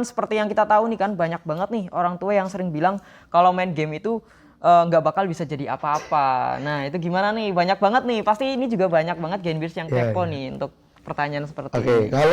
teman-teman, seperti yang kita tahu nih kan, banyak banget nih orang tua yang sering bilang kalau main game itu nggak bakal bisa jadi apa-apa. Nah, itu gimana nih? Banyak banget nih. Pasti ini juga banyak banget Genbirs yang Iya, kepo iya. nih untuk pertanyaan seperti Oke, ini. kalau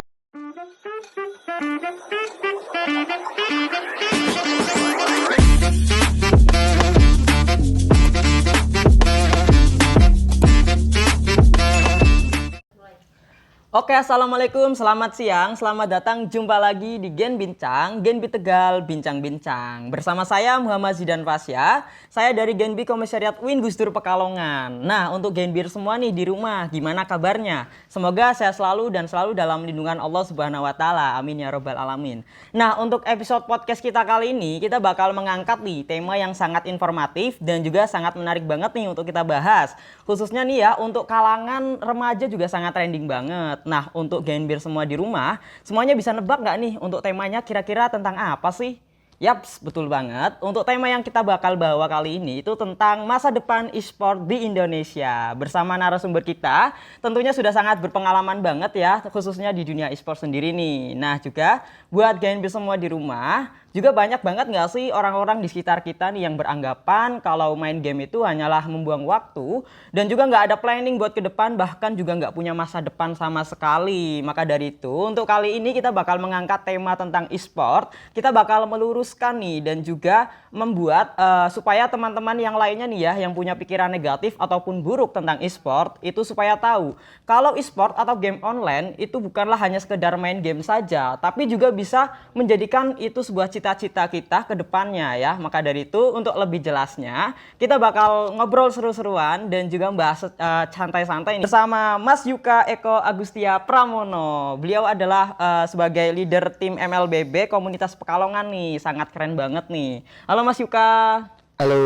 Oke, assalamualaikum, selamat siang, selamat datang, jumpa lagi di Gen Bincang, Genbi Tegal, Bincang-Bincang. Bersama saya Muhammad Zidan Fasya, saya dari Genbi Komisariat Win Gus Dur Pekalongan. Nah, untuk Genbir semua nih di rumah, gimana kabarnya? Semoga sehat selalu dan selalu dalam lindungan Allah Subhanahu wa Ta'ala. Amin ya Rabbal Alamin. Nah, untuk episode podcast kita kali ini, kita bakal mengangkat nih tema yang sangat informatif dan juga sangat menarik banget nih untuk kita bahas. Khususnya nih ya, untuk kalangan remaja juga sangat trending banget. Nah, untuk Genbir semua di rumah, semuanya bisa nebak nggak nih untuk temanya kira-kira tentang apa sih? Yaps, betul banget. Untuk tema yang kita bakal bawa kali ini itu tentang masa depan e-sport di Indonesia. Bersama narasumber kita, tentunya sudah sangat berpengalaman banget ya, khususnya di dunia e-sport sendiri nih. Nah, juga buat Genbir semua di rumah, juga banyak banget nggak sih orang-orang di sekitar kita nih yang beranggapan kalau main game itu hanyalah membuang waktu dan juga nggak ada planning buat ke depan, bahkan juga nggak punya masa depan sama sekali. Maka dari itu, untuk kali ini kita bakal mengangkat tema tentang e-sport. Kita bakal meluruskan nih dan juga membuat supaya teman-teman yang lainnya nih ya yang punya pikiran negatif ataupun buruk tentang e-sport itu supaya tahu kalau e-sport atau game online itu bukanlah hanya sekedar main game saja, tapi juga bisa menjadikan itu sebuah cita-cita kita ke depannya ya. Maka dari itu, untuk lebih jelasnya kita bakal ngobrol seru-seruan dan juga membahas santai-santai bersama Mas Yuka Eko Agustia Pramono. Beliau adalah sebagai leader tim MLBB komunitas Pekalongan nih. Sangat keren banget nih. Halo Mas Yuka. halo.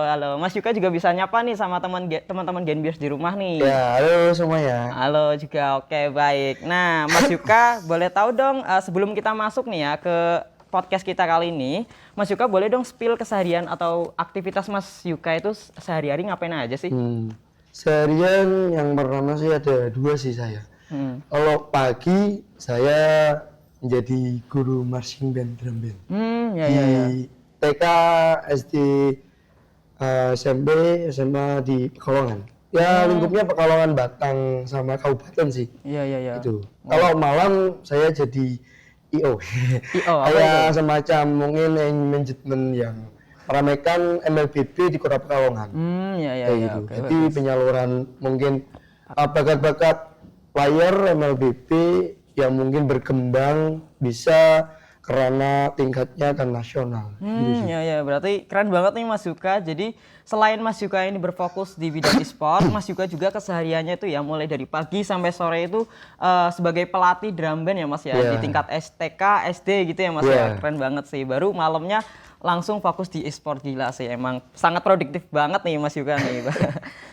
Halo. Mas Yuka juga bisa nyapa nih sama teman-teman Genbirs di rumah nih. Ya, halo semuanya. Halo juga, oke baik. Nah, Mas Yuka, boleh tahu dong sebelum kita masuk nih ya ke podcast kita kali ini, Mas Yuka boleh dong spill keseharian atau aktivitas Mas Yuka itu sehari-hari ngapain aja sih? Seharian yang pertama sih ada dua sih saya. Kalau pagi saya menjadi guru marching band drum band Ya, di ya. TK, SD, SMP, SMA di Pekalongan. Ya lingkupnya Pekalongan, Batang sama Kabupaten sih. Iya. Itu. Kalau malam saya jadi IO. IO apa Kayak itu? semacam mungkin manajemen yang meramaikan MLBB di Kota Pekalongan. Ya, Kayak gitu. oke, Jadi bagus. penyaluran mungkin bakat-bakat player MLBB yang mungkin berkembang bisa karena tingkatnya kan nasional. Gitu sih. Ya, berarti keren banget nih Mas Yuka. Jadi selain Mas Yuka ini berfokus di bidang e-sport, Mas Yuka juga kesehariannya itu ya mulai dari pagi sampai sore itu sebagai pelatih drum band ya Mas ya, Yeah. di tingkat STK, SD gitu ya Mas ya. Yeah. Keren banget sih. Baru malamnya langsung fokus di e-sport, gila sih, emang sangat produktif banget nih Mas Yuka nih.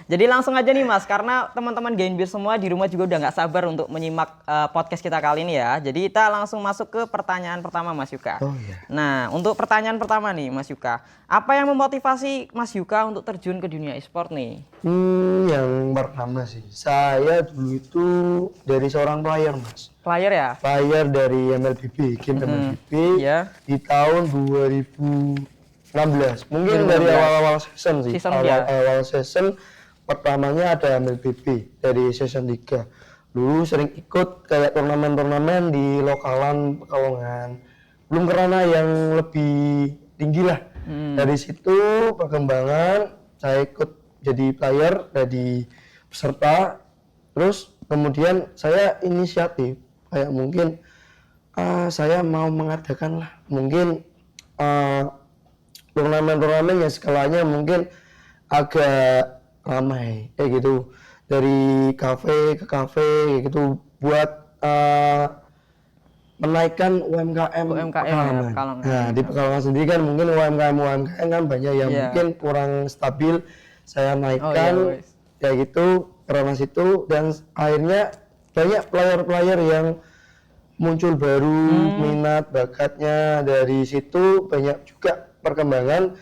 Jadi langsung aja nih Mas, karena teman-teman Genbir semua di rumah juga udah nggak sabar untuk menyimak podcast kita kali ini ya. Jadi kita langsung masuk ke pertanyaan pertama Mas Yuka. Oh iya. Nah, untuk pertanyaan pertama nih Mas Yuka, apa yang memotivasi Mas Yuka untuk terjun ke dunia e-sport nih? Yang pertama sih, saya dulu itu dari seorang player Mas. Player ya? Player dari MLBB, game MLBB Iya. di tahun 2016. Mungkin 2016. dari awal-awal season sih. Season ya? Awal season pertamanya ada MLBB dari season 3. Dulu sering ikut kayak turnamen-turnamen di lokalan Pekalongan. Belum karena yang lebih tinggi lah. Dari situ perkembangan saya ikut jadi player, jadi peserta. Terus kemudian saya inisiatif kayak mungkin saya mau mengadakan lah mungkin turnamen-turnamen yang skalanya mungkin agak ramai kayak gitu, dari kafe ke kafe kayak gitu buat menaikkan UMKM UMKM ya, Pekalongan. Pekalongan. Nah, di Pekalongan sendiri kan mungkin UMKM kan banyak yang Iya. mungkin kurang stabil, saya naikkan Oh, iya, wes. kayak gitu karena situ, dan akhirnya banyak player-player yang muncul baru, minat bakatnya. Dari situ banyak juga perkembangan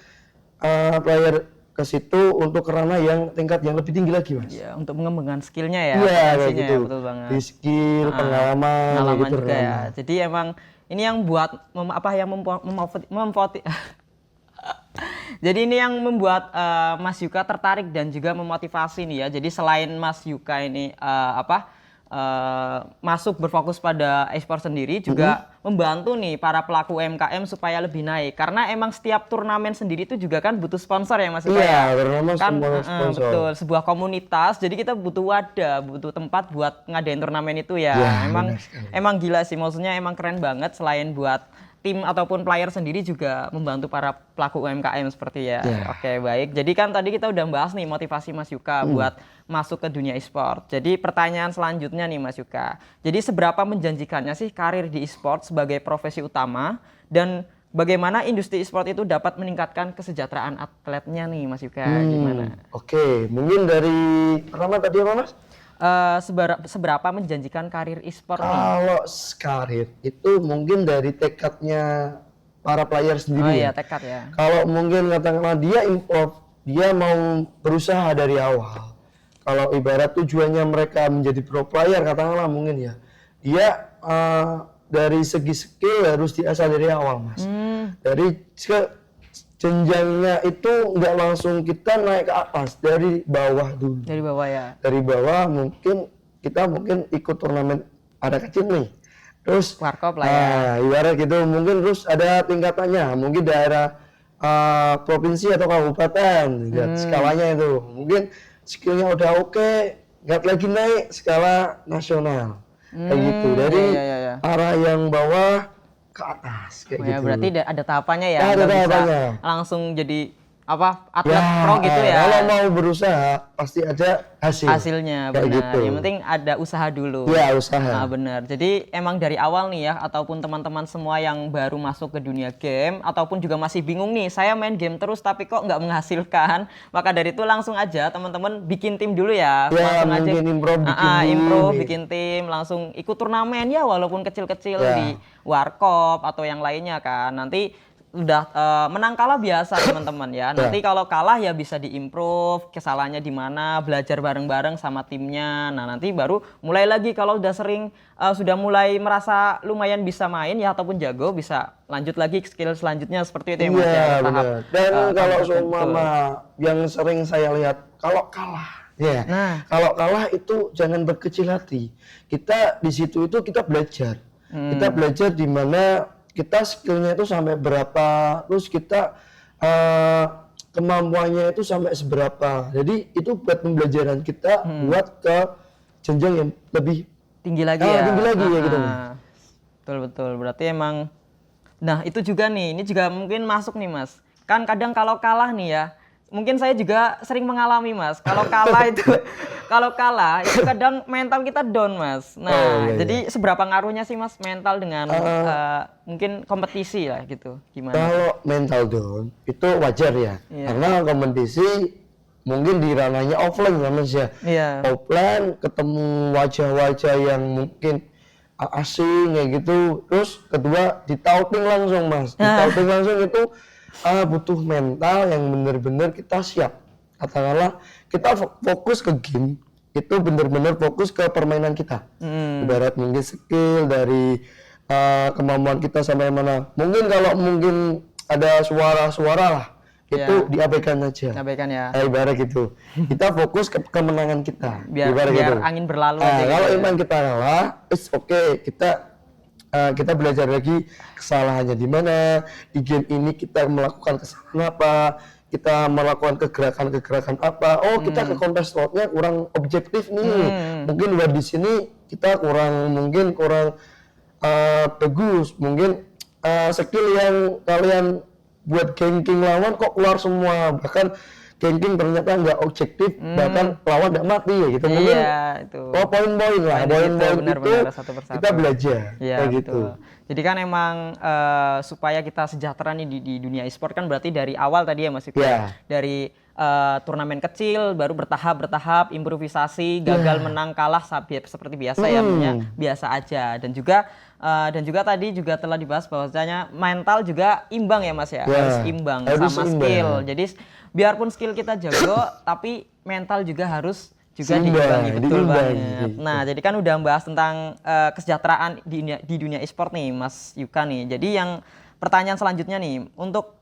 player ke situ untuk kerana yang tingkat yang lebih tinggi lagi Mas. Ya, untuk mengembangkan skillnya ya, Iya kayak potensinya gitu. ya, betul banget. Di skill, pengalaman Pengalaman gitu, juga ya. pengalaman. Jadi emang ini yang buat jadi ini yang membuat Mas Yuka tertarik dan juga memotivasi nih ya. Jadi selain Mas Yuka ini masuk berfokus pada e-sport sendiri, juga membantu nih para pelaku UMKM supaya lebih naik. Karena emang setiap turnamen sendiri itu juga kan butuh sponsor ya Mas Yuka. Iya, karena Kan sponsor. betul, sebuah komunitas. Jadi kita butuh wadah, butuh tempat buat ngadain turnamen itu ya. Ya, Emang gila sih, maksudnya emang keren banget. Selain buat tim ataupun player sendiri juga membantu para pelaku UMKM seperti ya. Oke, baik. Jadi kan tadi kita udah bahas nih motivasi Mas Yuka buat masuk ke dunia e-sport. Jadi pertanyaan selanjutnya nih Mas Yuka. Jadi seberapa menjanjikannya sih karir di e-sport sebagai profesi utama, dan bagaimana industri e-sport itu dapat meningkatkan kesejahteraan atletnya nih Mas Yuka? Gimana? Oke, mungkin dari pertama tadi apa Mas? Seberapa menjanjikan karir e-sport nih? Kalau karir itu mungkin dari tekadnya para player sendiri. Oh iya, tekad ya. Kalau mungkin katakanlah dia improve, dia mau berusaha dari awal. Kalau ibarat tujuannya mereka menjadi pro player, katakanlah mungkin ya, dia dari segi skill harus diasah dari awal Mas. Dari jenjangnya itu nggak langsung kita naik ke atas, dari bawah dulu. Dari bawah ya. Dari bawah kita mungkin ikut turnamen ada kecil nih, terus Warkop lah ya. ibarat gitu, mungkin terus ada tingkatannya, mungkin daerah provinsi atau kabupaten, lihat skalanya itu, mungkin skillnya udah oke, nggak lagi naik skala nasional, kayak gitu, dari arah yang bawah ke atas kayak gitu. Berarti ada tahapannya ya, ada nggak bisa tahapannya. langsung jadi atlet pro gitu ya. Kalau mau berusaha pasti ada hasilnya, kayak benar. gitu. Yang penting ada usaha dulu. Iya, usaha. Nah, benar. Jadi emang dari awal nih ya, ataupun teman-teman semua yang baru masuk ke dunia game ataupun juga masih bingung nih, saya main game terus tapi kok nggak menghasilkan, maka dari itu langsung aja teman-teman bikin tim dulu ya. Ya, langsung aja improve bikin tim, langsung ikut turnamen ya, walaupun kecil-kecil di warkop atau yang lainnya kan. Nanti udah menang kalah biasa teman-teman ya. Nanti kalau kalah ya bisa diimprove, kesalahannya di mana, belajar bareng-bareng sama timnya. Nah, nanti baru mulai lagi kalau udah sering sudah mulai merasa lumayan bisa main ya ataupun jago, bisa lanjut lagi skill selanjutnya seperti itu ya Mas ya. Benar. Dan kalau seumpama yang sering saya lihat, kalau kalah kalau kalah itu jangan berkecil hati. Kita di situ itu kita belajar. Kita belajar di mana kita skillnya itu sampai berapa, terus kita kemampuannya itu sampai seberapa. Jadi itu buat pembelajaran kita buat ke jenjang yang lebih tinggi lagi ya. Tinggi lagi ya gitu. Betul. Berarti emang, nah itu juga nih, ini juga mungkin masuk nih Mas. Kan kadang kalau kalah nih ya, mungkin saya juga sering mengalami Mas. Kalau kalah itu kadang mental kita down Mas. Nah, jadi seberapa ngaruhnya sih Mas mental dengan mungkin kompetisi lah gitu. Gimana? Kalau mental down itu wajar ya. Karena kompetisi mungkin di ranahnya offline ya Mas ya. Offline ketemu wajah-wajah yang mungkin asing kayak gitu. Terus kedua ditauting langsung Mas. Ditauting langsung itu butuh mental yang benar-benar kita siap. Katakanlah kita fokus ke game, itu benar-benar fokus ke permainan kita. Ibarat mungkin skill dari kemampuan kita sampai mana. Mungkin kalau mungkin ada suara-suara lah, itu diabaikan aja. Diabaikan ya. Ibarat gitu. Kita fokus ke kemenangan kita. Biar gitu. angin berlalu aja. Kalau emang kita kalah, it's okay. Kita belajar lagi kesalahannya di mana, di game ini kita melakukan kesalahan apa, kita melakukan kegerakan apa, kita ke counter slotnya kurang objektif nih, mungkin buat di sini kita kurang bagus, mungkin skill yang kalian buat ganking lawan kok keluar semua, bahkan ganking ternyata nggak objektif, bahkan lawan nggak mati ya gitu. Mungkin poin-poin lah, poin-poin itu kita belajar kayak gitu. Jadi kan emang supaya kita sejahtera nih di dunia e-sport kan berarti dari awal tadi ya Mas Yuka. Dari turnamen kecil baru bertahap improvisasi, gagal menang kalah seperti biasa ya, biasa aja. Dan juga tadi juga telah dibahas bahwasanya mental juga imbang ya Mas ya, harus imbang sama skill. Jadi biarpun skill kita jago tapi mental juga harus juga diimbangi, betul banget. Nah, jadi kan udah membahas tentang kesejahteraan di dunia e-sport nih, Mas Yuka nih. Jadi yang pertanyaan selanjutnya nih, untuk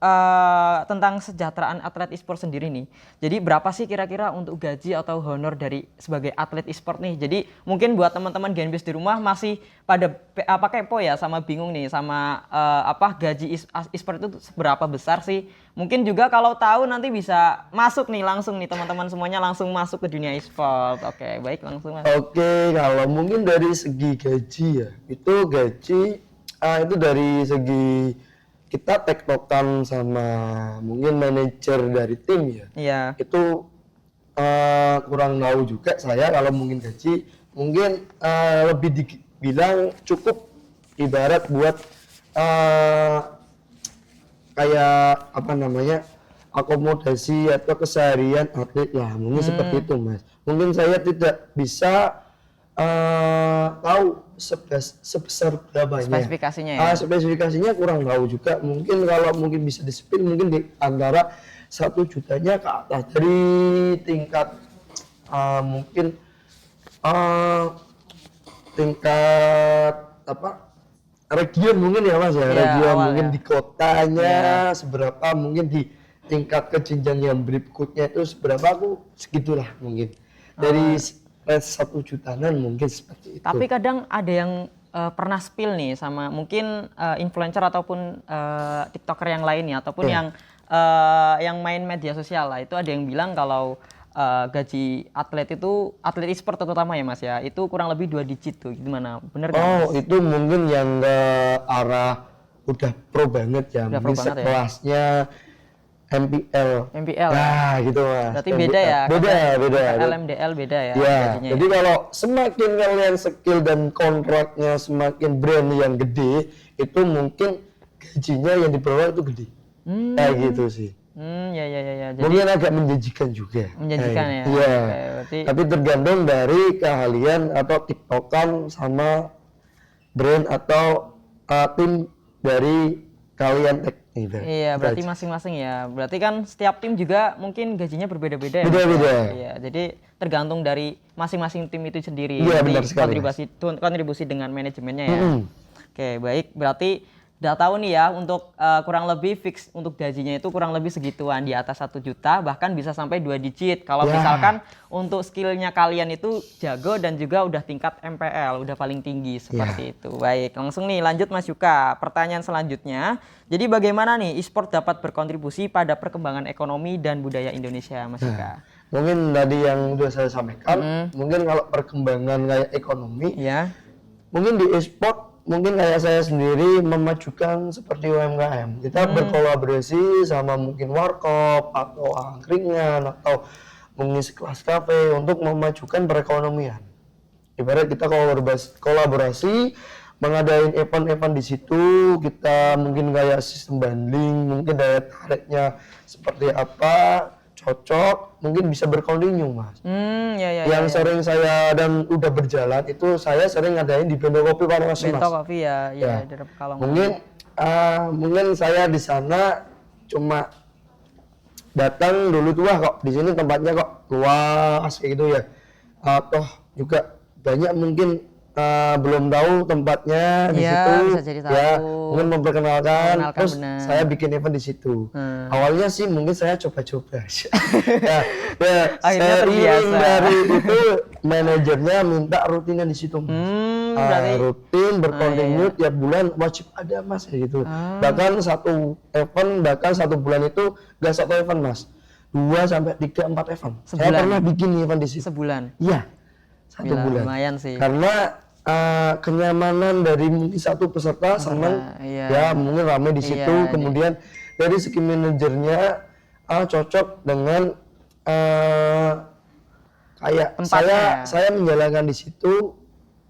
tentang kesejahteraan atlet e-sport sendiri nih. Jadi berapa sih kira-kira untuk gaji atau honor dari sebagai atlet e-sport nih? Jadi mungkin buat teman-teman Genbis di rumah masih pada kepo ya sama bingung nih sama gaji e-sport itu seberapa besar sih? Mungkin juga kalau tahu nanti bisa masuk nih langsung nih teman-teman semuanya langsung masuk ke dunia e-sport. Oke, baik langsung Mas. Oke, kalau mungkin dari segi gaji ya, itu gaji itu dari segi kita tektokan sama mungkin manajer dari tim ya. Iya. Itu kurang tahu juga saya kalau mungkin gaji mungkin lebih dibilang cukup ibarat buat kayak apa namanya akomodasi atau keseharian atlet lah mungkin seperti itu Mas. Mungkin saya tidak bisa tahu sebesar berapanya. Spesifikasinya ya. Spesifikasinya kurang tahu juga. Mungkin kalau mungkin bisa di-spill mungkin di antara 1 jutanya ke atas dari tingkat mungkin tingkat apa? Region mungkin ya Mas ya, region mungkin di kotanya seberapa, mungkin di tingkat kejenjang yang berikutnya itu seberapa, aku segitulah mungkin dari range 1 jutaan mungkin seperti itu. Tapi kadang ada yang pernah spill nih sama mungkin influencer ataupun tiktoker yang lainnya ataupun yang main media sosial lah, itu ada yang bilang kalau gaji atlet e-sport terutama ya Mas ya, itu kurang lebih 2 digit tuh, gimana? Bener gak Mas? Itu mungkin yang ke arah udah pro banget ya, udah mungkin sekelasnya MPL. Nah gitu Mas. Berarti beda ya? Beda. LMDL beda ya? Ya, jadi kalau semakin kalian skill dan kontraknya semakin brand yang gede, itu mungkin gajinya yang dibawa itu gede. Kayak gitu sih. Ya. Jadi mungkin agak menjanjikan juga. Menjanjikan ya? Iya. Berarti... Tapi tergantung dari keahlian atau tiktokan sama brand atau tim dari kalian gitu. Iya, berarti masing-masing ya. Berarti kan setiap tim juga mungkin gajinya berbeda-beda ya? Beda-beda. Iya, jadi tergantung dari masing-masing tim itu sendiri. Iya, benar sekali. Kontribusi dengan manajemennya ya. Oke, baik. Berarti udah tahu nih ya, untuk kurang lebih fix untuk gajinya itu kurang lebih segituan, di atas 1 juta, bahkan bisa sampai 2 digit. Kalau misalkan untuk skillnya kalian itu jago dan juga udah tingkat MPL, udah paling tinggi seperti itu. Baik, langsung nih lanjut Mas Yuka. Pertanyaan selanjutnya, jadi bagaimana nih e-sport dapat berkontribusi pada perkembangan ekonomi dan budaya Indonesia, Mas Yuka? Mungkin tadi yang udah saya sampaikan, mungkin kalau perkembangan kayak ekonomi, mungkin di e-sport mungkin kayak saya sendiri memajukan seperti UMKM. Kita berkolaborasi sama mungkin warkop atau angkringan atau mungkin sekelas kafe untuk memajukan perekonomian. Ibarat kita kolaborasi mengadain event-event di situ, kita mungkin kayak sistem bundling, mungkin daya tariknya seperti apa, cocok, mungkin bisa berkontinu Mas. Yang sering saya dan udah berjalan itu saya sering ngadain di Bento Kopi Panwasih Mas. Bento Kopi ya. Di Pekalongan. Mungkin saya di sana cuma datang dulu tuh, kok di sini tempatnya kok luas kayak gitu ya. Toh juga banyak mungkin belum tahu tempatnya di situ, bisa jadi tahu. Ya mungkin memperkenalkan, terus bener. saya bikin event di situ. Awalnya sih mungkin saya coba-coba, akhirnya terbiasa. Dari itu manajernya minta rutinan di situ, berarti rutin berkontinu tiap bulan wajib ada Mas kayak gitu. Bahkan satu bulan itu gak satu event Mas, 2 sampai 3, 4 event. Saya pernah bikin event di situ. Sebulan? Iya, 1 bulan. Lumayan sih. Karena kenyamanan dari mungkin satu peserta senang, ya mungkin ramai di situ. Kemudian dari segi manajernya cocok dengan kayak saya menjalankan di situ,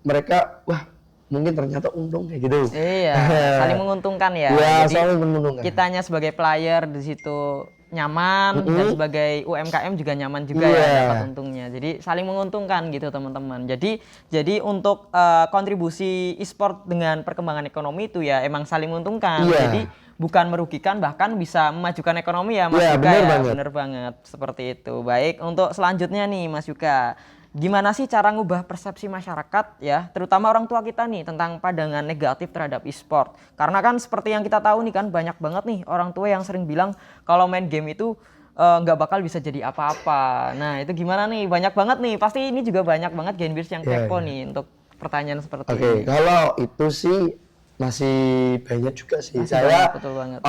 mereka wah mungkin ternyata untung kayak gitu. Iya, saling menguntungkan ya. Iya, jadi saling menguntungkan. Kitanya sebagai player di situ nyaman dan sebagai UMKM juga nyaman juga ya dapat untungnya. Jadi saling menguntungkan gitu teman-teman. Jadi untuk kontribusi e-sport dengan perkembangan ekonomi itu ya emang saling menguntungkan. Jadi bukan merugikan, bahkan bisa memajukan ekonomi ya Mas Yuka ya. Bener banget seperti itu. Baik, untuk selanjutnya nih Mas Yuka, gimana sih cara ngubah persepsi masyarakat ya, terutama orang tua kita nih tentang pandangan negatif terhadap e-sport? Karena kan seperti yang kita tahu nih kan banyak banget nih orang tua yang sering bilang kalau main game itu nggak bakal bisa jadi apa-apa. Nah itu gimana nih? Banyak banget nih, pasti ini juga banyak banget Genbirs yang kepo nih untuk pertanyaan seperti ini. Kalau itu sih masih banyak juga sih. Masih saya banyak, betul banget.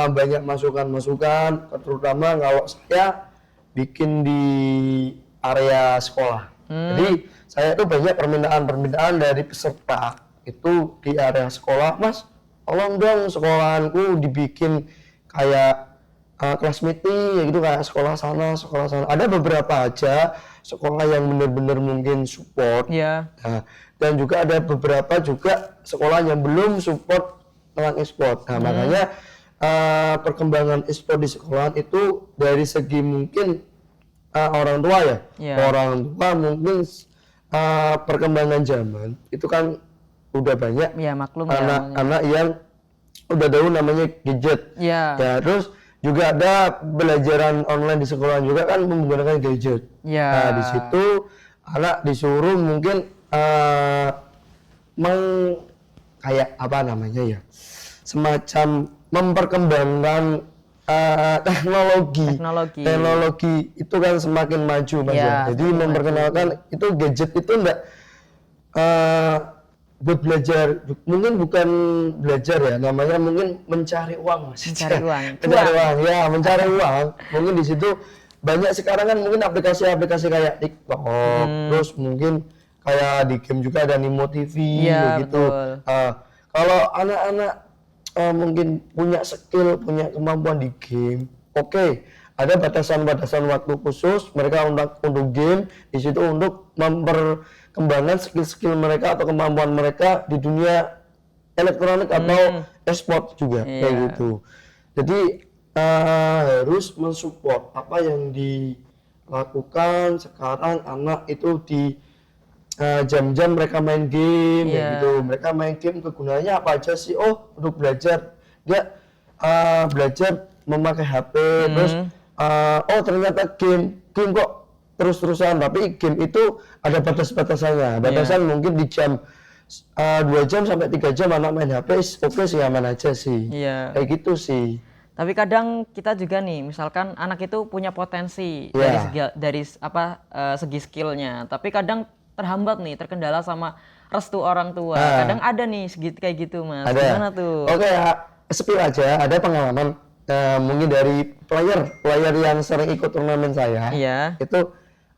Banyak masukan-masukan, terutama kalau saya bikin di area sekolah. Jadi saya itu banyak permintaan dari peserta itu di area sekolah, Mas, tolong dong sekolahanku dibikin kayak kelas meeting ya gitu, kayak sekolah sana. Ada beberapa aja sekolah yang benar-benar mungkin support. Nah, dan juga ada beberapa juga sekolah yang belum support tentang e-sport. Nah, makanya perkembangan e-sport di sekolah itu dari segi mungkin orang tua ya. Orang tua mungkin perkembangan zaman itu kan udah banyak anak-anak yang udah tahu namanya gadget. Ya, terus juga ada pelajaran online di sekolah juga kan menggunakan gadget. Nah, di situ anak disuruh mungkin kayak apa namanya ya, semacam memperkembangkan teknologi itu kan semakin maju Mas ya. Jadi memperkenalkan itu gadget itu enggak buat belajar, mungkin bukan belajar ya, namanya mungkin mencari uang Mas. Mencari uang. Mungkin di situ banyak sekarang kan mungkin aplikasi-aplikasi kayak TikTok, terus mungkin kayak di game juga ada Nimo TV gitu. Kalau anak-anak mungkin punya skill, punya kemampuan di game, ada batasan-batasan waktu khusus mereka untuk game, di situ untuk memperkembangkan skill-skill mereka atau kemampuan mereka di dunia elektronik atau e-sport juga kayak gitu. Jadi harus mensupport apa yang dilakukan sekarang anak itu di jam-jam mereka main game gitu. Mereka main game kegunaannya apa aja sih? Untuk belajar. Dia belajar memakai HP, terus ternyata game kok terus-terusan, tapi game itu ada batas-batasannya. Batasan mungkin di jam 2 jam sampai 3 jam anak main HP, sih aman aja sih. Kayak gitu sih. Tapi kadang kita juga nih, misalkan anak itu punya potensi dari segi skillnya, tapi kadang terhambat nih, terkendala sama restu orang tua. Kadang ada nih kayak gitu Mas. Gimana tuh? Spill aja, ada pengalaman mungkin dari player yang sering ikut turnamen saya. Itu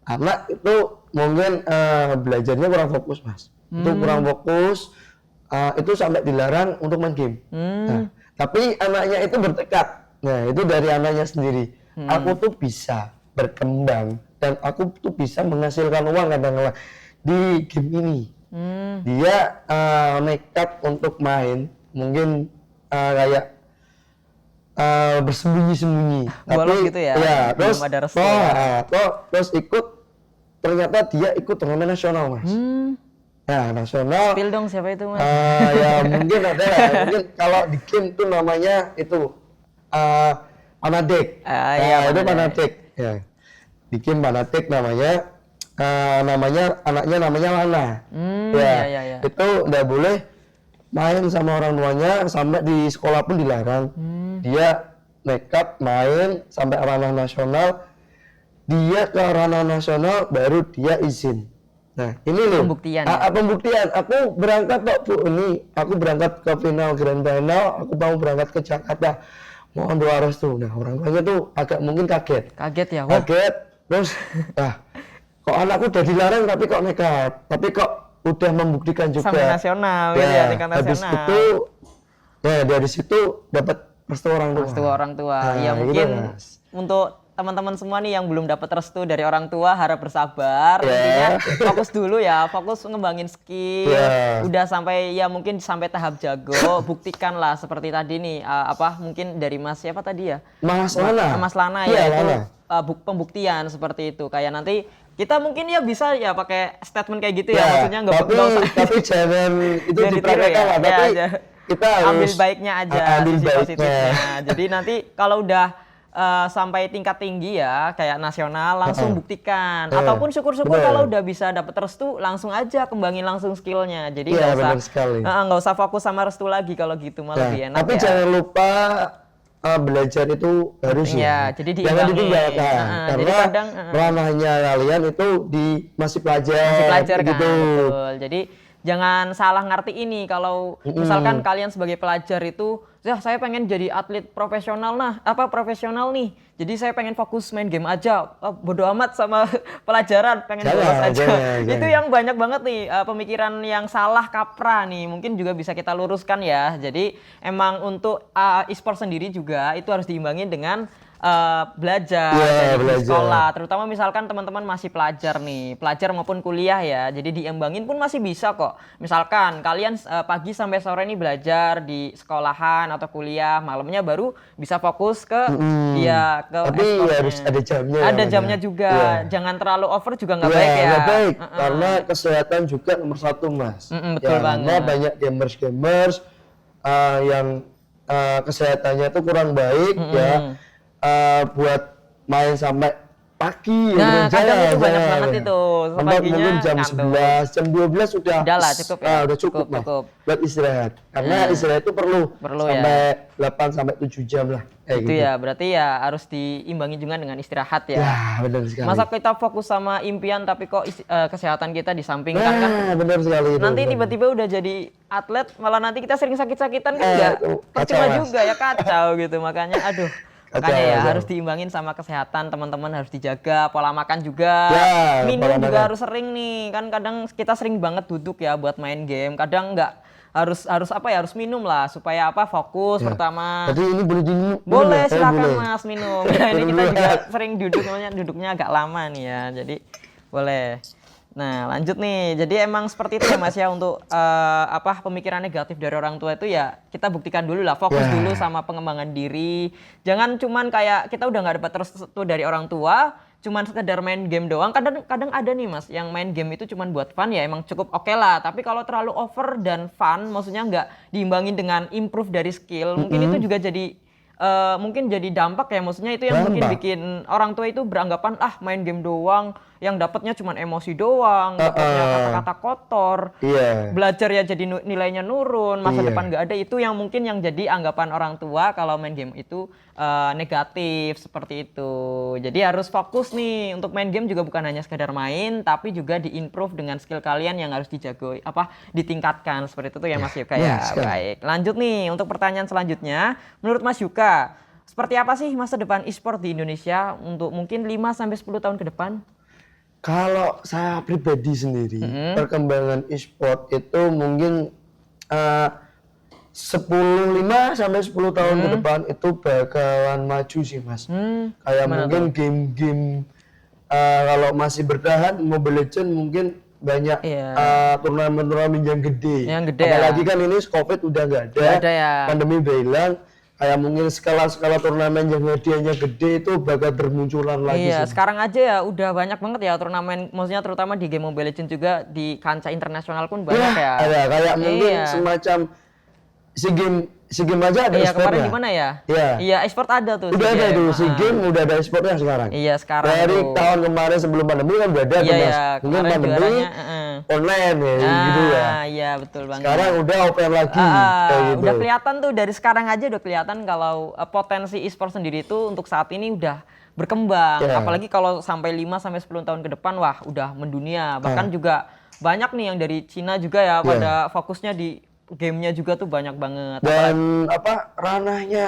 anak itu mungkin belajarnya kurang fokus Mas. Itu kurang fokus, itu sampai dilarang untuk main game. Nah, tapi anaknya itu bertekad. Nah, itu dari anaknya sendiri. Aku tuh bisa berkembang dan aku tuh bisa menghasilkan uang kadang-kadang di game ini. Dia nekat untuk main, mungkin kayak bersembunyi-sembunyi. Tapi gitu ya. Terus ada restu. Terus ternyata dia ikut turnamen nasional Mas. Nah, nasional. Spill dong siapa itu Mas? Ya mungkin ada lah. Mungkin kalau di game tuh namanya itu Panatik. Itu Panatik. Ya. Di game Panatik namanya anaknya namanya Lana. Itu nggak boleh main sama orang tuanya, sampai di sekolah pun dilarang. Dia nekat main sampai ranah nasional. Dia ke ranah nasional baru dia izin. Nah, ini loh pembuktian. Aku berangkat kok Bu, aku berangkat ke final grand final, aku mau berangkat ke Jakarta. Mohon doa restu. Nah, orang tuanya tuh agak mungkin kaget. Kaget. Terus kok anakku udah dilarang tapi kok nekat. Tapi kok udah membuktikan juga. Sampai nasional tingkat nasional. Habis itu dari situ dapat restu orang tua. Ya mungkin gitu, untuk teman-teman semua nih yang belum dapat restu dari orang tua harap bersabar. Intinya fokus dulu ya, fokus ngembangin skill. Udah sampai ya mungkin sampai tahap jago, buktikan lah seperti tadi nih mungkin dari Mas siapa tadi ya? Mas Lana. Mas Lana Iya, ya itu Lana. pembuktian seperti itu. Kayak nanti kita mungkin ya bisa ya pakai statement kayak gitu ya, maksudnya nggak usah tapi jangan itu jangan ditiru dipraktekkan lah, tapi aja. kita harus ambil baiknya aja, ambil sisi baiknya. positifnya. Jadi nanti kalau udah sampai tingkat tinggi ya kayak nasional langsung buktikan, ataupun syukur-syukur kalau udah bisa dapet restu langsung aja kembangin langsung skillnya. Jadi nggak usah fokus sama restu lagi kalau gitu, malah lebih enak. Tapi jangan lupa belajar itu harus ya, jadi jangan ditinggalkan karena jadi kadang ranahnya kalian itu masih pelajar gitu. Kan, betul. Jadi jangan salah ngerti ini kalau misalkan kalian sebagai pelajar itu ya saya pengen jadi atlet profesional profesional nih. Jadi saya pengen fokus main game aja. Bodo amat sama pelajaran, pengen bolos aja. Itu yang banyak banget nih pemikiran yang salah kaprah nih. Mungkin juga bisa kita luruskan ya. Jadi emang untuk e-sport sendiri juga itu harus diimbangi dengan belajar dari sekolah, terutama misalkan teman-teman masih pelajar nih, pelajar maupun kuliah ya, jadi diembangin pun masih bisa kok. Misalkan kalian pagi sampai sore nih belajar di sekolahan atau kuliah, malamnya baru bisa fokus ke tapi harus ada jamnya. Ada jamnya juga, jangan terlalu over juga nggak baik ya. Nggak baik, karena kesehatan juga nomor satu Mas. Betul banget. Karena banyak gamers yang kesehatannya itu kurang baik ya. Buat main sampai pagi kadang itu banyak banget itu mungkin jam 11, jam 12 sudah lah, cukup ya. Udah cukup Mas buat istirahat, karena istirahat itu perlu sampai 8 sampai 7 jam lah itu gitu. Ya berarti ya harus diimbangi juga dengan istirahat ya. Benar sekali. Masa kita fokus sama impian tapi kok kesehatan kita disampingkan kan? Benar sekali. Nanti tiba-tiba udah jadi atlet malah nanti kita sering sakit-sakitan kan enggak percuma juga ya, kacau gitu. Makanya makanya ya harus diimbangin sama kesehatan, teman-teman harus dijaga, pola makan juga, minum juga harus sering nih, kan kadang kita sering banget duduk ya buat main game, kadang nggak harus minum lah supaya fokus pertama. Jadi ini boleh diminum? Boleh, silakan Mas minum. Ini kita juga sering duduknya agak lama nih ya, jadi boleh. Nah lanjut nih, jadi emang seperti itu ya Mas ya untuk pemikiran negatif dari orang tua itu ya kita buktikan dulu lah, fokus dulu sama pengembangan diri. Jangan cuman kayak kita udah nggak dapat restu dari orang tua, cuman sekedar main game doang. Kadang ada nih Mas yang main game itu cuman buat fun ya, emang cukup oke lah. Tapi kalau terlalu over dan fun, maksudnya nggak diimbangin dengan improve dari skill, mungkin itu juga jadi mungkin jadi dampak ya, maksudnya itu yang mungkin bikin orang tua itu beranggapan main game doang, yang dapatnya cuma emosi doang, dapatnya kata-kata kotor, belajar ya jadi nilainya nurun, masa depan nggak ada. Itu yang mungkin yang jadi anggapan orang tua kalau main game itu negatif seperti itu. Jadi harus fokus nih untuk main game juga bukan hanya sekedar main, tapi juga diimprove dengan skill kalian yang harus dijago, ditingkatkan seperti itu ya Mas Yuka ya. Baik, lanjut nih untuk pertanyaan selanjutnya. Menurut Mas Yuka, seperti apa sih masa depan e-sport di Indonesia untuk mungkin 5-10 tahun ke depan? Kalau saya pribadi sendiri, perkembangan e-sport itu mungkin 5-10 tahun ke depan itu bakalan maju sih Mas. Kayak mungkin game-game kalau masih bertahan, Mobile Legends mungkin banyak turnamen-turnamen yang gede. Apalagi kan ini COVID udah nggak ada, pandemi udah hilang. Kayak mungkin skala-skala turnamen yang hadiahnya gede itu bakal bermunculan lagi. Iya, sekarang aja ya udah banyak banget ya turnamen, maksudnya terutama di game Mobile Legends juga di kancah internasional pun banyak ya. Ada kayak mungkin semacam SEA Games aja ada e-sportnya. Kemarin di mana ya? Iya, e-sport ada tuh. Udah ada tuh, SEA Games udah ada e-sportnya sekarang. Iya, sekarang. Dari tahun kemarin sebelum pandemi kan udah ada tuh Mas. Mungkin pandemi online ya gitu ya. Iya, betul banget. Sekarang udah open lagi kayak gitu. Udah kelihatan tuh dari sekarang aja udah kelihatan kalau potensi e-sport sendiri itu untuk saat ini udah berkembang. Apalagi kalau sampai 5-10 tahun ke depan udah mendunia. Bahkan juga banyak nih yang dari Cina juga ya pada fokusnya di gamenya juga tuh banyak banget. Dan ranahnya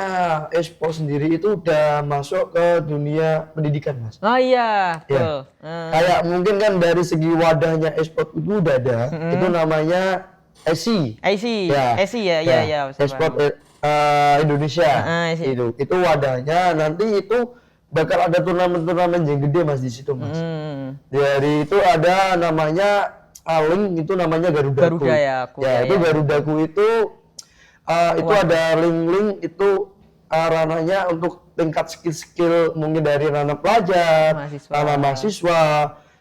e-sport sendiri itu udah masuk ke dunia pendidikan Mas. Oh iya, betul. Kayak mungkin kan dari segi wadahnya e-sport itu udah ada, itu namanya ESI. ESI ya. E-sport Indonesia. Itu wadahnya nanti itu bakal ada turnamen-turnamen yang gede Mas di situ Mas. Jadi itu ada namanya link itu namanya Garudaku. Garuda ya, aku Ya, itu ya. Garudaku itu ada link-link itu ranahnya untuk tingkat skill-skill mungkin dari ranah pelajar, Mahasiswa. ranah mahasiswa,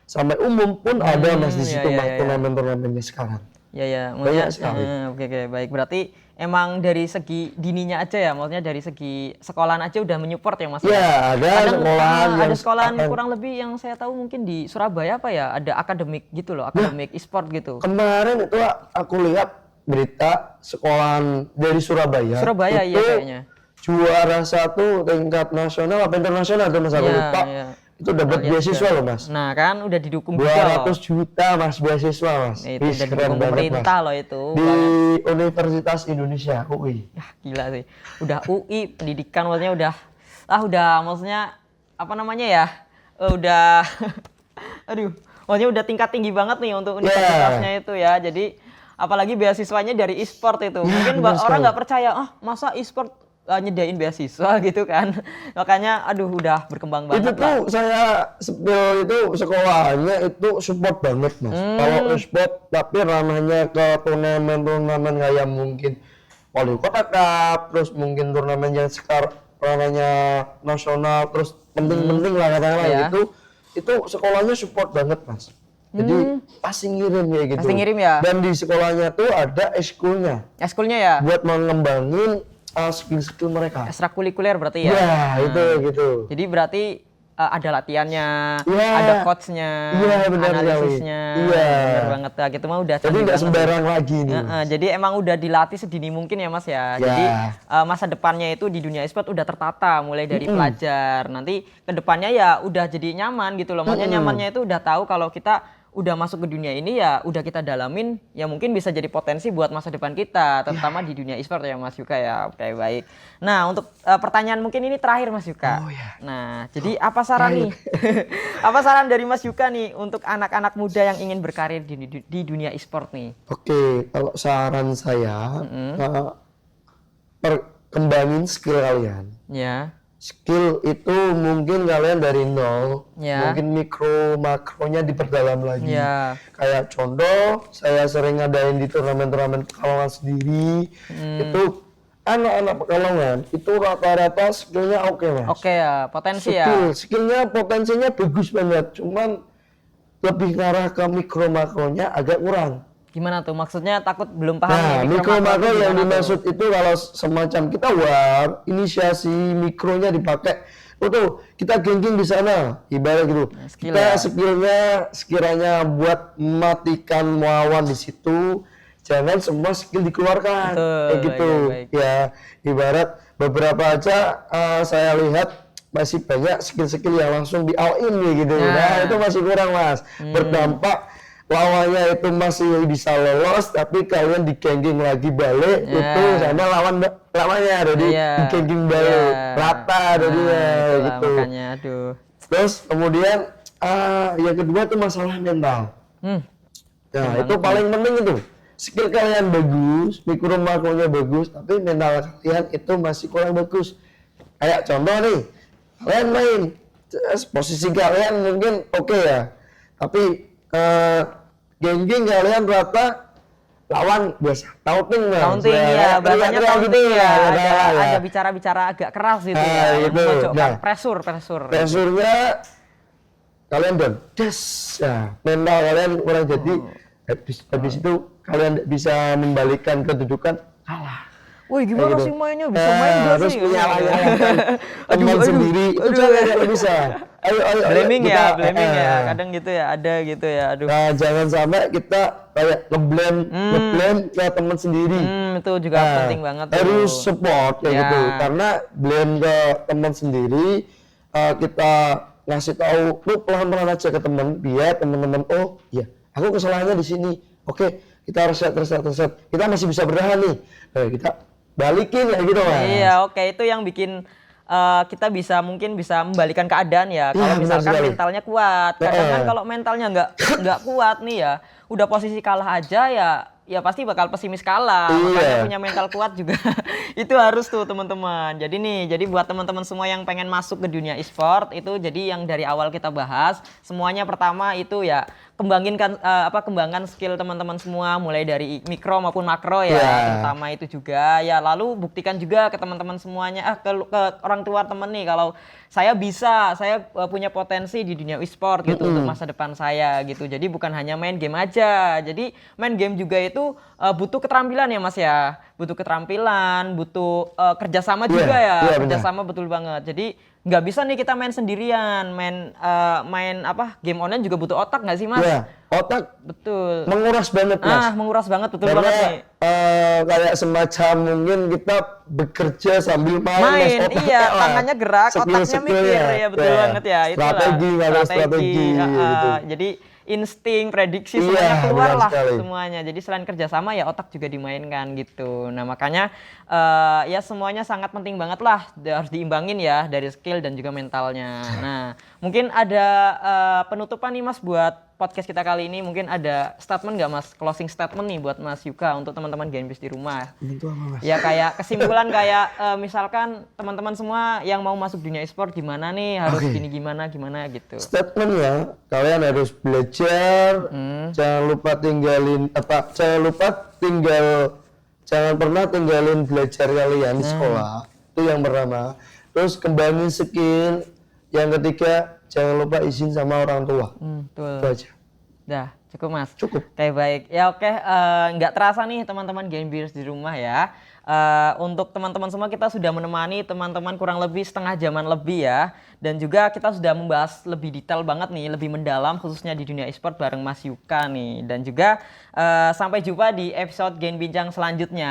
sampai umum pun ada Mas di situ ya, Mas ya. turnamen-turnamennya sekarang. Ya, Banyak maksudnya sekali. oke, baik. Berarti emang dari segi dininya aja ya, maksudnya dari segi sekolahan aja udah menyupport ya Mas? Ya, ada Kadang, sekolahan yang ada sekolahan kurang lebih yang saya tahu mungkin di Surabaya apa ya, ada akademik gitu loh, akademik e-sport gitu. kemarin itu aku lihat berita sekolahan dari Surabaya. Surabaya itu iya kayaknya. juara 1 tingkat nasional apa internasional tuh Mas aku Iya, lupa. iya. Itu dapat beasiswa loh Mas. Nah kan udah didukung juga 200 loh. juta Mas beasiswa Mas. Itu Wih, udah keren didukung banget, pemerintah Mas. loh itu. Di Universitas Indonesia UI. Ya gila sih. Udah UI pendidikan maksudnya udah maksudnya apa namanya ya? Udah aduh, maksudnya udah tingkat tinggi banget nih untuk universitasnya itu ya. Jadi apalagi beasiswanya dari e-sport itu. Mungkin benar orang nggak percaya, masa e-sport nyediain beasiswa gitu kan. Makanya aduh udah berkembang Itu banget lah. tuh saya spill itu sekolahnya itu support banget Mas. Kalau e-sport tapi ranahnya ke turnamen-turnamen kayak mungkin Wali Kota Cup, terus mungkin turnamen yang sekarang ranahnya nasional, terus penting-penting lah katakanlah Ya. gitu. Itu sekolahnya support banget Mas. Jadi pasti ngirim ya gitu. Pasti ngirim ya? Dan di sekolahnya tuh ada ekskulnya Eskulnya ya buat mengembangin skill-skill mereka. ekstrakurikuler berarti ya. Ya, itu gitu. Jadi berarti ada latihannya, Iya. ada coachnya, Iya, benar sekali. analisisnya, Iya. benar banget lah. Gitu mah udah Jadi canggih nggak banget. sembarang lagi nih. Jadi emang udah dilatih sedini mungkin ya Mas ya. Ya. Jadi masa depannya itu di dunia e-sport udah tertata mulai dari pelajar. Nanti ke depannya ya udah jadi nyaman gitu loh. Maksudnya nyamannya itu udah tahu kalau kita udah masuk ke dunia ini ya udah kita dalamin ya mungkin bisa jadi potensi buat masa depan kita terutama di dunia e-sport ya Mas Yuka ya. Oke baik. Nah untuk pertanyaan mungkin ini terakhir Mas Yuka. Oh, ya. Nah jadi apa saran nih? Apa saran dari Mas Yuka nih untuk anak-anak muda yang ingin berkarir di dunia e-sport nih? Oke, kalau saran saya perkembangin skill kalian. Ya. Skill itu mungkin kalian dari nol, Ya. mungkin mikro makronya diperdalam lagi. Ya. Kayak contoh, saya sering ngadain di turnamen-turnamen Pekalongan sendiri, itu anak-anak Pekalongan itu rata-rata skillnya oke Mas. Oke ya, potensi ya. Skillnya potensinya bagus banget, cuman lebih ngarah ke mikro makronya agak kurang. Gimana tuh? Maksudnya takut belum paham Nah, nih mikro makro itu yang gimana tuh? dimaksud itu kalau semacam kita war, inisiasi mikronya dipakai. Tuh, kita geng-geng di sana, ibarat gitu. skill Kita ya. skillnya sekiranya buat mematikan lawan di situ, jangan semua skill dikeluarkan. Betul, Kayak gitu. baik. Ya, ibarat beberapa aja saya lihat masih banyak skill-skill yang langsung di all in gitu. Nah, itu masih kurang Mas. Berdampak lawannya itu masih bisa lolos, tapi kalian digeng-geng lagi balik itu sama lawannya jadi digeng-geng balik rata jadinya Itulah, gitu. makanya aduh. Terus kemudian yang kedua itu masalah mental. Nah itu paling penting itu. Skill kalian bagus, mikro makronya bagus, tapi mental kalian itu masih kurang bagus. Kayak contoh nih, kalian main, posisi kalian mungkin oke ya, tapi geng-geng kalian rata lawan biasa taunting Mas. Taunting ya, bahasanya teriak-teriak taunting gitu ya. ya. Ada bicara-bicara agak keras gitu Nah, ya. gitu. Memojokkan Nah. pressure. Presurnya kalian down, des, ya mental kalian kurang jadi, habis itu kalian nggak bisa membalikan kedudukan, kalah. Wih gimana Kayak sih gitu. mainnya bisa main gak Terus sih? menyalahkan teman sendiri, itu jangan nggak bisa. Ayo, Blaming kita, ya, blaming ya. Kadang gitu ya, ada gitu ya. Aduh. Nah, jangan sampai kita kayak ngeblame ke teman sendiri. Itu juga penting banget tuh. Harus support kayak Ya. gitu. Karena blame ke teman sendiri, kita ngasih tahu lu pelan-pelan aja ke teman, biar teman-teman oh iya, aku kesalahannya di sini. Oke, kita reset. Kita masih bisa bertahan nih. Kita balikin ya gitu Mas. Iya, oke itu yang bikin kita mungkin bisa membalikan keadaan ya. Kalau Iya, benar misalkan sekali. mentalnya kuat. Kadang kan kalau mentalnya nggak kuat nih ya, udah posisi kalah aja ya ya pasti bakal pesimis kalah. Iya. Makanya punya mental kuat juga itu harus tuh teman-teman. Jadi buat teman-teman semua yang pengen masuk ke dunia e-sport itu, jadi yang dari awal kita bahas semuanya, pertama itu ya kembangkan skill teman-teman semua mulai dari mikro maupun makro ya, terutama itu juga ya. Lalu buktikan juga ke teman-teman semuanya, ke orang tua temen nih, kalau saya punya potensi di dunia e-sport gitu untuk masa depan saya gitu. Jadi bukan hanya main game aja. Jadi main game juga itu butuh keterampilan ya Mas ya. Butuh keterampilan, butuh kerjasama juga ya. Kerjasama betul banget. Jadi nggak bisa nih kita main sendirian, main game online juga butuh otak nggak sih Mas? Iya, otak Betul. menguras banget Mas. Menguras banget, betul Karena, banget nih. kayak semacam mungkin kita bekerja sambil main, Mas. Otaknya, Iya, tangannya gerak, otaknya mikir ya, betul banget ya. Strategi gitu. Jadi insting, prediksi Iya, semuanya keluar benar lah sekali. semuanya. Jadi selain kerjasama ya otak juga dimainkan gitu. Nah makanya ya semuanya sangat penting banget lah, harus diimbangin ya dari skill dan juga mentalnya. Nah mungkin ada penutupan nih Mas buat podcast kita kali ini. Mungkin ada statement nggak Mas, closing statement nih buat Mas Yuka untuk teman-teman Genbis di rumah. Itu apa Mas? Ya kayak kesimpulan kayak misalkan teman-teman semua yang mau masuk dunia e-sport gimana nih, harus gini gimana gitu. Statementnya, kalian harus belajar, jangan pernah tinggalin belajar kalian di sekolah. Itu yang pertama. Terus kembangin skill. Yang ketiga, jangan lupa izin sama orang tua. Betul. Itu aja. Dah, cukup Mas. Cukup. Oke, baik. Ya oke, nggak terasa nih teman-teman Genbis di rumah ya. Untuk teman-teman semua kita sudah menemani teman-teman kurang lebih setengah jaman lebih ya. Dan juga kita sudah membahas lebih detail banget nih, lebih mendalam khususnya di dunia e-sport bareng Mas Yuka nih. Dan juga sampai jumpa di episode Gen Bincang selanjutnya.